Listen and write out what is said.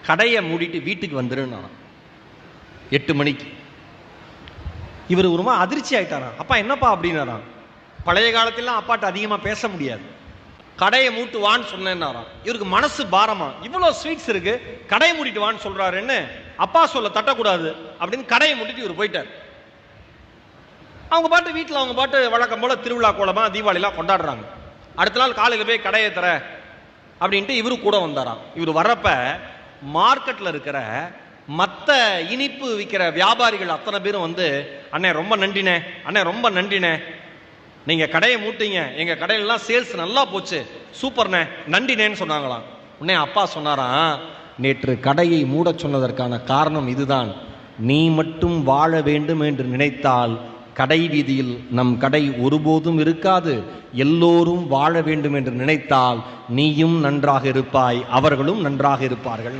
கடையை மூடிட்டு வீட்டுக்கு வந்துருன்னு 8 மணிக்கு. இவர் ஒரு மாதிரி அதிர்ச்சி ஆயிட்டாராம். அப்பா என்னப்பா அப்படின்னாராம். பழைய காலத்திலாம் அப்பாட்ட அதிகமாக பேச முடியாது. கடையை மூட்டு வான்னு சொன்னேன்னாராம். இவருக்கு மனசு பாரமா, இவ்வளோ ஸ்வீட்ஸ் இருக்கு, கடையை மூடிட்டு வான்னு சொல்றாருன்னு அப்பா சொல்ல தட்டக்கூடாது அப்படின்னு கடையை மூட்டிட்டு இவர் போயிட்டார். அவங்க பாட்டு வீட்டில் அவங்க பாட்டு வழக்கம் போல திருவிழா கோலமா தீபாவளிலாம் கொண்டாடுறாங்க. அடுத்த நாள் காலையில் போய் கடையை தர அப்படின்ட்டு இவரு கூட வந்தாராம். இவர் வர்றப்ப மார்க்கெட்டில் இருக்கிற மற்ற இனிப்பு விற்கிற வியாபாரிகள் அத்தனை பேரும் வந்து, அண்ணே ரொம்ப நன்றினே, அண்ணே ரொம்ப நன்றினே, நீங்க கடையை மூட்டீங்க, எங்க கடையிலாம் சேல்ஸ் நல்லா போச்சு, சூப்பர்ண்ணே, நன்றினேன்னு சொன்னாங்களாம். உடனே அப்பா சொன்னாராம், நேற்று கடையை மூட சொன்னதற்கான காரணம் இதுதான். நீ மட்டும் வாழ வேண்டும் என்று நினைத்தால் கடை வீதியில் நம் கடை ஒருபோதும் இருக்காது. எல்லோரும் வாழ வேண்டும் என்று நினைத்தால் நீயும் நன்றாக இருப்பாய், அவர்களும் நன்றாக இருப்பார்கள்.